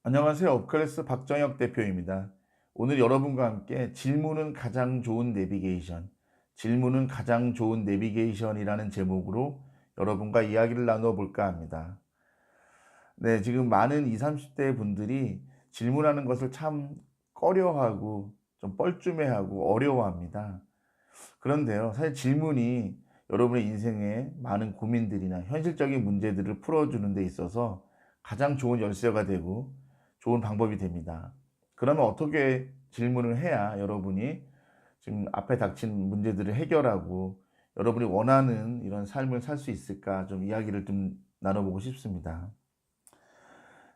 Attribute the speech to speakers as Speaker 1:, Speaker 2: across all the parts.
Speaker 1: 안녕하세요. 업클래스 박정혁 대표입니다. 오늘 여러분과 함께 질문은 가장 좋은 내비게이션, 질문은 가장 좋은 내비게이션이라는 제목으로 여러분과 이야기를 나누어 볼까 합니다. 네, 지금 많은 20, 30대 분들이 질문하는 것을 참 꺼려하고 좀 뻘쭘해하고 어려워합니다. 그런데요, 사실 질문이 여러분의 인생의 많은 고민들이나 현실적인 문제들을 풀어주는 데 있어서 가장 좋은 열쇠가 되고 좋은 방법이 됩니다. 그러면 어떻게 질문을 해야 여러분이 지금 앞에 닥친 문제들을 해결하고 여러분이 원하는 이런 삶을 살 수 있을까 좀 이야기를 좀 나눠보고 싶습니다.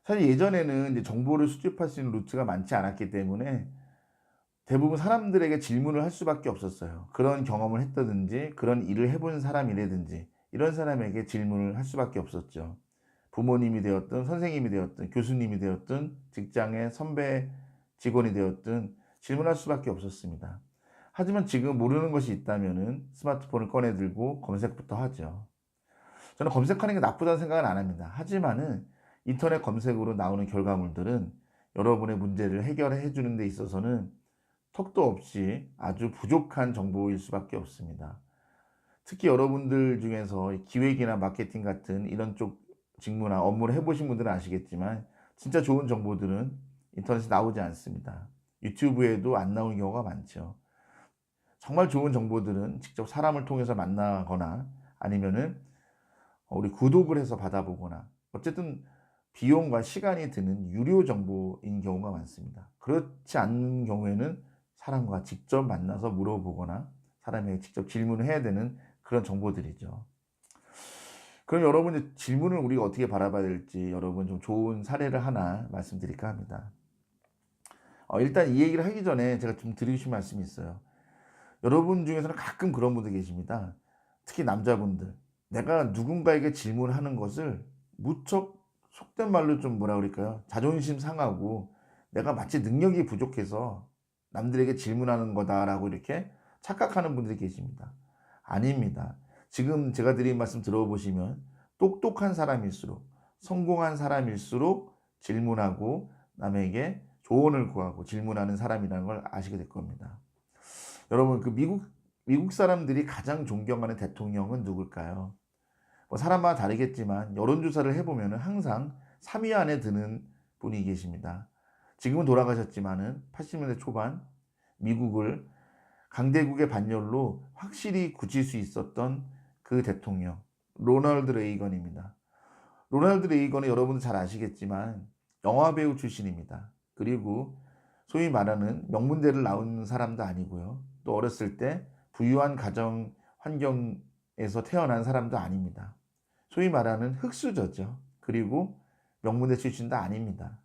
Speaker 1: 사실 예전에는 이제 정보를 수집할 수 있는 루트가 많지 않았기 때문에 대부분 사람들에게 질문을 할 수밖에 없었어요. 그런 경험을 했다든지 그런 일을 해본 사람이라든지 이런 사람에게 질문을 할 수밖에 없었죠. 부모님이 되었든 선생님이 되었든 교수님이 되었든 직장의 선배 직원이 되었든 질문할 수밖에 없었습니다. 하지만 지금 모르는 것이 있다면은 스마트폰을 꺼내 들고 검색부터 하죠. 저는 검색하는 게 나쁘다는 생각은 안 합니다. 하지만은 인터넷 검색으로 나오는 결과물들은 여러분의 문제를 해결해 주는 데 있어서는 턱도 없이 아주 부족한 정보일 수밖에 없습니다. 특히 여러분들 중에서 기획이나 마케팅 같은 이런 쪽 직무나 업무를 해보신 분들은 아시겠지만 진짜 좋은 정보들은 인터넷에 나오지 않습니다. 유튜브에도 안 나오는 경우가 많죠. 정말 좋은 정보들은 직접 사람을 통해서 만나거나 아니면은 우리 구독을 해서 받아보거나 어쨌든 비용과 시간이 드는 유료 정보인 경우가 많습니다. 그렇지 않은 경우에는 사람과 직접 만나서 물어보거나 사람에게 직접 질문을 해야 되는 그런 정보들이죠. 그럼 여러분 질문을 우리가 어떻게 바라봐야 될지 여러분 좀 좋은 사례를 하나 말씀드릴까 합니다. 일단 이 얘기를 하기 전에 제가 좀 드리고 싶은 말씀이 있어요. 여러분 중에서는 가끔 그런 분들 계십니다. 특히 남자분들. 내가 누군가에게 질문하는 것을 무척 속된 말로 좀 뭐라 그럴까요? 자존심 상하고 내가 마치 능력이 부족해서 남들에게 질문하는 거다라고 이렇게 착각하는 분들이 계십니다. 아닙니다. 지금 제가 드린 말씀 들어보시면 똑똑한 사람일수록 성공한 사람일수록 질문하고 남에게 조언을 구하고 질문하는 사람이라는 걸 아시게 될 겁니다. 여러분 그 미국 사람들이 가장 존경하는 대통령은 누굴까요? 뭐 사람마다 다르겠지만 여론조사를 해보면 항상 3위 안에 드는 분이 계십니다. 지금은 돌아가셨지만은 80년대 초반 미국을 강대국의 반열로 확실히 굳힐 수 있었던 그 대통령 로널드 레이건입니다. 로널드 레이건은 여러분도 잘 아시겠지만 영화배우 출신입니다. 그리고 소위 말하는 명문대를 나온 사람도 아니고요. 또 어렸을 때 부유한 가정 환경에서 태어난 사람도 아닙니다. 소위 말하는 흙수저죠. 그리고 명문대 출신도 아닙니다.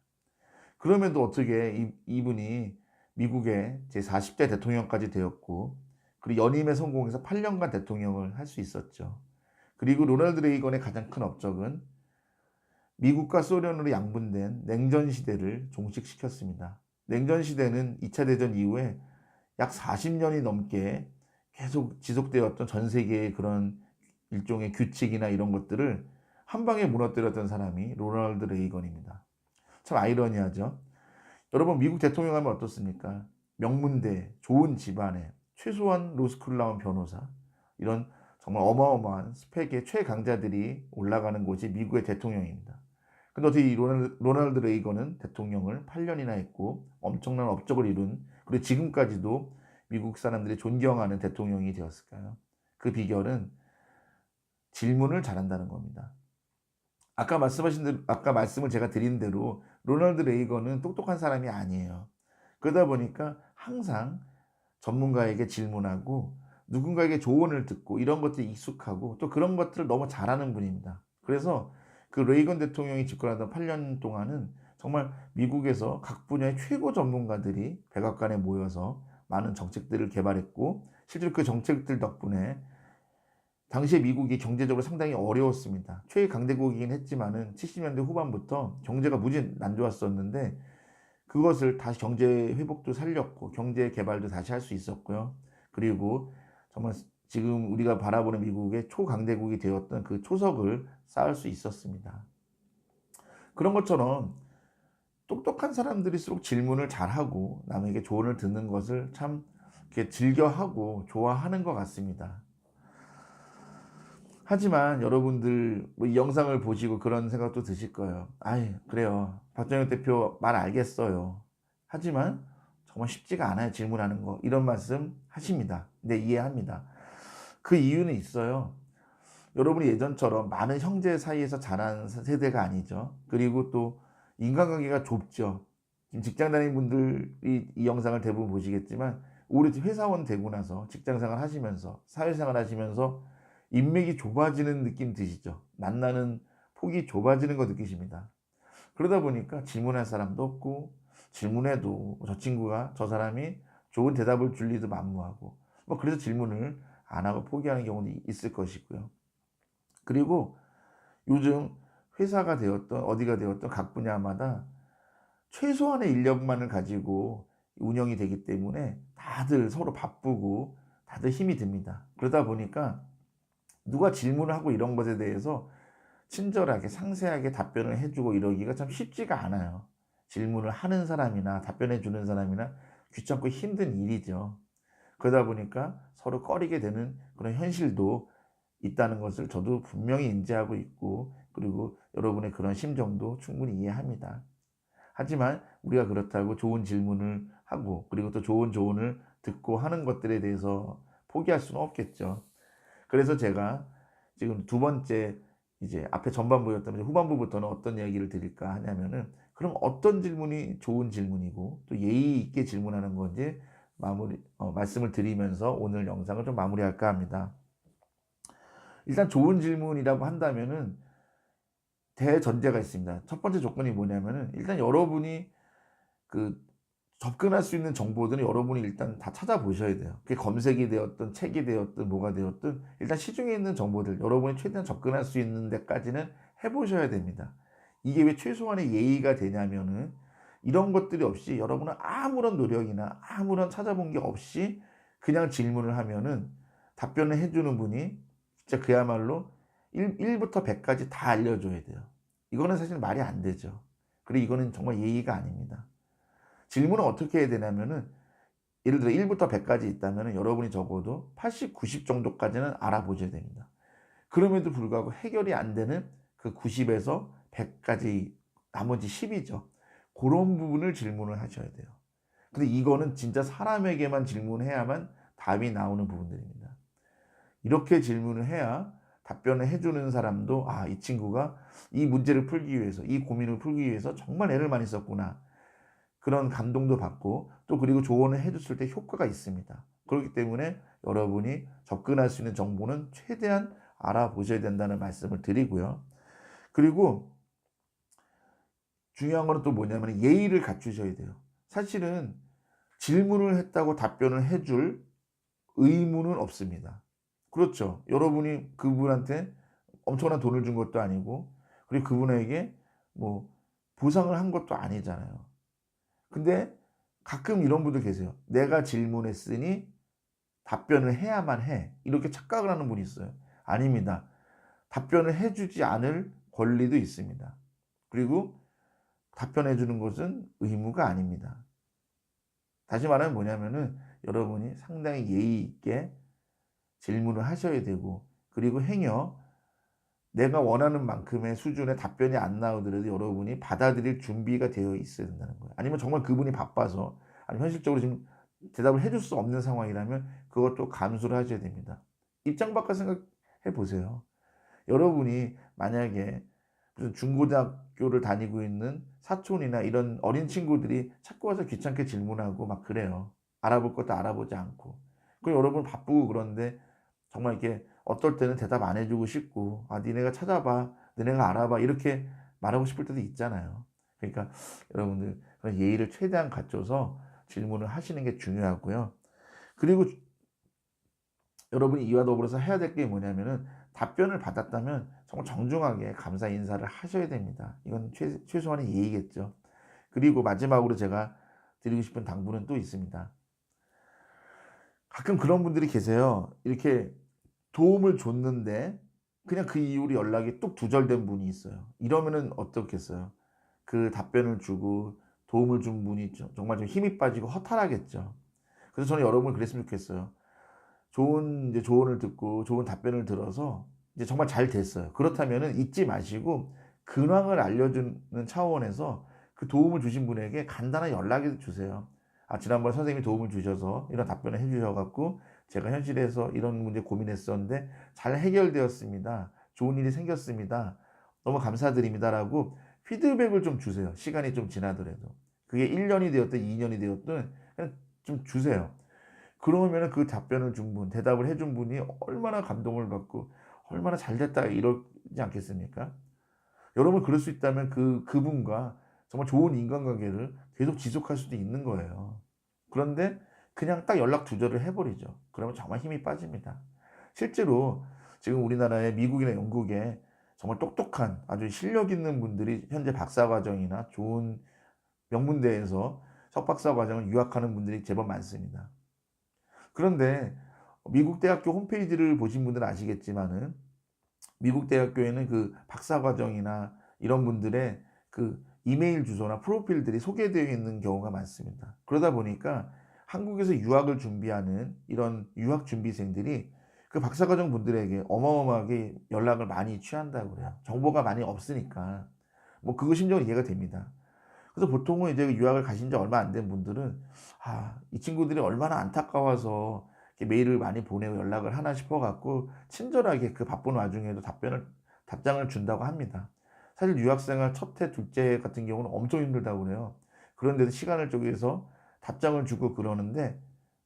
Speaker 1: 그럼에도 어떻게 이분이 미국의 제40대 대통령까지 되었고 그리고 연임에 성공해서 8년간 대통령을 할 수 있었죠. 그리고 로널드 레이건의 가장 큰 업적은 미국과 소련으로 양분된 냉전 시대를 종식시켰습니다. 냉전 시대는 2차 대전 이후에 약 40년이 넘게 계속 지속되었던 전 세계의 그런 일종의 규칙이나 이런 것들을 한 방에 무너뜨렸던 사람이 로널드 레이건입니다. 참 아이러니하죠. 여러분 미국 대통령 하면 어떻습니까? 명문대, 좋은 집안에 최소한 로스쿨 나온 변호사 이런 정말 어마어마한 스펙의 최강자들이 올라가는 곳이 미국의 대통령입니다. 근데 어떻게 이 로널드 레이건은 대통령을 8년이나 했고 엄청난 업적을 이룬 그리고 지금까지도 미국 사람들이 존경하는 대통령이 되었을까요? 그 비결은 질문을 잘한다는 겁니다. 아까 말씀을 제가 드린 대로 로널드 레이건은 똑똑한 사람이 아니에요. 그러다 보니까 항상 전문가에게 질문하고 누군가에게 조언을 듣고 이런 것들이 익숙하고 또 그런 것들을 너무 잘하는 분입니다. 그래서 그 레이건 대통령이 집권하던 8년 동안은 정말 미국에서 각 분야의 최고 전문가들이 백악관에 모여서 많은 정책들을 개발했고 실제로 그 정책들 덕분에 당시에 미국이 경제적으로 상당히 어려웠습니다. 최강대국이긴 했지만은 70년대 후반부터 경제가 무지 안 좋았었는데 그것을 다시 경제 회복도 살렸고 경제 개발도 다시 할 수 있었고요. 그리고 정말 지금 우리가 바라보는 미국의 초강대국이 되었던 그 초석을 쌓을 수 있었습니다. 그런 것처럼 똑똑한 사람들일수록 질문을 잘하고 남에게 조언을 듣는 것을 참 이렇게 즐겨하고 좋아하는 것 같습니다. 하지만 여러분들 뭐 이 영상을 보시고 그런 생각도 드실 거예요. 아이, 그래요. 박정희 대표 말 알겠어요. 하지만 정말 쉽지가 않아요. 질문하는 거. 이런 말씀 하십니다. 네, 이해합니다. 그 이유는 있어요. 여러분이 예전처럼 많은 형제 사이에서 자란 세대가 아니죠. 그리고 또 인간관계가 좁죠. 지금 직장 다니는 분들이 이 영상을 대부분 보시겠지만 우리 회사원 되고 나서 직장생활 하시면서 사회생활 하시면서 인맥이 좁아지는 느낌 드시죠? 만나는 폭이 좁아지는 거 느끼십니다. 그러다 보니까 질문할 사람도 없고 질문해도 저 친구가 저 사람이 좋은 대답을 줄 리도 만무하고 뭐 그래서 질문을 안 하고 포기하는 경우도 있을 것이고요. 그리고 요즘 회사가 되었던 어디가 되었던 각 분야마다 최소한의 인력만을 가지고 운영이 되기 때문에 다들 서로 바쁘고 다들 힘이 듭니다. 그러다 보니까 누가 질문을 하고 이런 것에 대해서 친절하게 상세하게 답변을 해주고 이러기가 참 쉽지가 않아요. 질문을 하는 사람이나 답변해 주는 사람이나 귀찮고 힘든 일이죠. 그러다 보니까 서로 꺼리게 되는 그런 현실도 있다는 것을 저도 분명히 인지하고 있고, 그리고 여러분의 그런 심정도 충분히 이해합니다. 하지만 우리가 그렇다고 좋은 질문을 하고 그리고 또 좋은 조언을 듣고 하는 것들에 대해서 포기할 수는 없겠죠. 그래서 제가 지금 두 번째, 이제 앞에 전반부였다면 후반부부터는 어떤 이야기를 드릴까 하냐면은, 그럼 어떤 질문이 좋은 질문이고 또 예의 있게 질문하는 건지 말씀을 드리면서 오늘 영상을 좀 마무리할까 합니다. 일단 좋은 질문이라고 한다면은 대전제가 있습니다. 첫 번째 조건이 뭐냐면은, 일단 여러분이 그 접근할 수 있는 정보들은 여러분이 일단 다 찾아보셔야 돼요. 그게 검색이 되었든 책이 되었든 뭐가 되었든 일단 시중에 있는 정보들 여러분이 최대한 접근할 수 있는 데까지는 해보셔야 됩니다. 이게 왜 최소한의 예의가 되냐면은, 이런 것들이 없이 여러분은 아무런 노력이나 아무런 찾아본 게 없이 그냥 질문을 하면은 답변을 해주는 분이 진짜 그야말로 1부터 100까지 다 알려줘야 돼요. 이거는 사실 말이 안 되죠. 그리고 이거는 정말 예의가 아닙니다. 질문은 어떻게 해야 되냐면은, 예를 들어 1부터 100까지 있다면 여러분이 적어도 80, 90 정도까지는 알아보셔야 됩니다. 그럼에도 불구하고 해결이 안 되는 그 90에서 100까지 나머지 10이죠. 그런 부분을 질문을 하셔야 돼요. 근데 이거는 진짜 사람에게만 질문해야만 답이 나오는 부분들입니다. 이렇게 질문을 해야 답변을 해주는 사람도, 아, 이 친구가 이 문제를 풀기 위해서, 이 고민을 풀기 위해서 정말 애를 많이 썼구나, 그런 감동도 받고, 또 그리고 조언을 해줬을 때 효과가 있습니다. 그렇기 때문에 여러분이 접근할 수 있는 정보는 최대한 알아보셔야 된다는 말씀을 드리고요. 그리고 중요한 거는 또 뭐냐면 예의를 갖추셔야 돼요. 사실은 질문을 했다고 답변을 해줄 의무는 없습니다. 그렇죠. 여러분이 그분한테 엄청난 돈을 준 것도 아니고, 그리고 그분에게 뭐 보상을 한 것도 아니잖아요. 근데 가끔 이런 분들 계세요. 내가 질문했으니 답변을 해야만 해, 이렇게 착각을 하는 분이 있어요. 아닙니다. 답변을 해주지 않을 권리도 있습니다. 그리고 답변해 주는 것은 의무가 아닙니다. 다시 말하면 뭐냐면은, 여러분이 상당히 예의 있게 질문을 하셔야 되고, 그리고 행여 내가 원하는 만큼의 수준의 답변이 안 나오더라도 여러분이 받아들일 준비가 되어 있어야 된다는 거예요. 아니면 정말 그분이 바빠서, 아니면 현실적으로 지금 대답을 해줄 수 없는 상황이라면 그것도 감수를 하셔야 됩니다. 입장 바꿔 생각해 보세요. 여러분이 만약에 무슨 중고등학교를 다니고 있는 사촌이나 이런 어린 친구들이 자꾸 와서 귀찮게 질문하고 막 그래요. 알아볼 것도 알아보지 않고. 그리고 여러분 바쁘고 그런데 정말 이렇게 어떨 때는 대답 안 해주고 싶고, 아, 니네가 찾아봐, 니네가 알아봐, 이렇게 말하고 싶을 때도 있잖아요. 그러니까 여러분들 그런 예의를 최대한 갖춰서 질문을 하시는 게 중요하고요. 그리고 여러분이 이와 더불어서 해야 될 게 뭐냐면은, 답변을 받았다면 정말 정중하게 감사 인사를 하셔야 됩니다. 이건 최소한의 예의겠죠. 그리고 마지막으로 제가 드리고 싶은 당부는 또 있습니다. 가끔 그런 분들이 계세요. 이렇게 도움을 줬는데 그냥 그 이후로 연락이 뚝 두절된 분이 있어요. 이러면은 어떻겠어요? 그 답변을 주고 도움을 준 분이 정말 좀 힘이 빠지고 허탈하겠죠. 그래서 저는 여러분을 그랬으면 좋겠어요. 좋은 이제 조언을 듣고 좋은 답변을 들어서 이제 정말 잘 됐어요. 그렇다면은 잊지 마시고 근황을 알려주는 차원에서 그 도움을 주신 분에게 간단한 연락을 주세요. "아 지난번에 선생님이 도움을 주셔서 이런 답변을 해 주셔 갖고 제가 현실에서 이런 문제 고민했었는데 잘 해결되었습니다. 좋은 일이 생겼습니다. 너무 감사드립니다."라고 피드백을 좀 주세요, 시간이 좀 지나더라도. 그게 1 년이 되었든 2 년이 되었든 그냥 좀 주세요. 그러면은 그 답변을 준 분, 대답을 해준 분이 얼마나 감동을 받고 '얼마나 잘 됐다.' 이러지 않겠습니까? 여러분 그럴 수 있다면 그분과 정말 좋은 인간관계를 계속 지속할 수도 있는 거예요. 그런데 그냥 딱 연락 두절을 해 버리죠. 그러면 정말 힘이 빠집니다. 실제로 지금 우리나라의 미국이나 영국에 정말 똑똑한 아주 실력 있는 분들이 현재 박사과정이나 좋은 명문대에서 석박사 과정을 유학하는 분들이 제법 많습니다. 그런데 미국 대학교 홈페이지를 보신 분들은 아시겠지만은 미국 대학교에는 그 박사 과정이나 이런 분들의 그 이메일 주소나 프로필들이 소개되어 있는 경우가 많습니다. 그러다 보니까 한국에서 유학을 준비하는 이런 유학 준비생들이 그 박사 과정 분들에게 어마어마하게 연락을 많이 취한다고 그래요. 정보가 많이 없으니까. 뭐 그거 심정은 이해가 됩니다. 그래서 보통은 이제 유학을 가신 지 얼마 안 된 분들은 '아 이 친구들이 얼마나 안타까워서 이렇게 메일을 많이 보내고 연락을 하나.' 싶어 갖고 친절하게 그 바쁜 와중에도 답장을 준다고 합니다. 사실 유학 생활 첫 해, 둘째 해 같은 경우는 엄청 힘들다고 그래요. 그런데도 시간을 쪼개서 답장을 주고 그러는데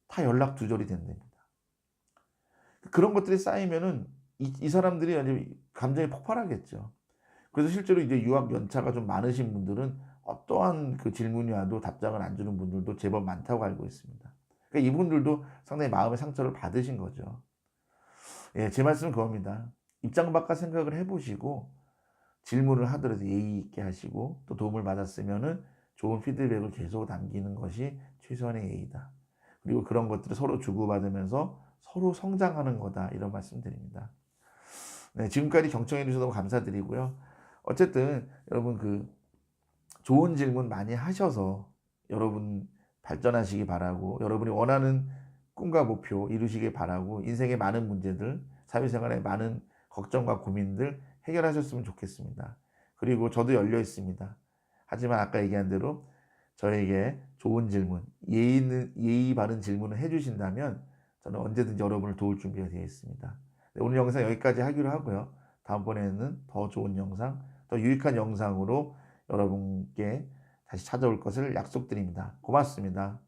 Speaker 1: 다 연락 두절이 된답니다. 그런 것들이 쌓이면은 이 사람들이 아주 감정이 폭발하겠죠. 그래서 실제로 이제 유학 연차가 좀 많으신 분들은 어떠한 그 질문이 와도 답장을 안 주는 분들도 제법 많다고 알고 있습니다. 그러니까 이분들도 상당히 마음의 상처를 받으신 거죠. 예, 제 말씀은 그겁니다. 입장 바꿔 생각을 해 보시고 질문을 하더라도 예의 있게 하시고 또 도움을 받았으면은 좋은 피드백을 계속 남기는 것이 최소한의 예의다. 그리고 그런 것들을 서로 주고받으면서 서로 성장하는 거다. 이런 말씀드립니다. 네, 지금까지 경청해 주셔서 너무 감사드리고요. 어쨌든 여러분 좋은 질문 많이 하셔서 여러분 발전하시기 바라고 여러분이 원하는 꿈과 목표 이루시길 바라고 인생의 많은 문제들, 사회생활의 많은 걱정과 고민들 해결하셨으면 좋겠습니다. 그리고 저도 열려 있습니다. 하지만 아까 얘기한 대로 저에게 좋은 질문, 예의 바른 질문을 해 주신다면 저는 언제든지 여러분을 도울 준비가 되어 있습니다. 네, 오늘 영상 여기까지 하기로 하고요. 다음번에는 더 좋은 영상, 더 유익한 영상으로 여러분께 다시 찾아올 것을 약속드립니다. 고맙습니다.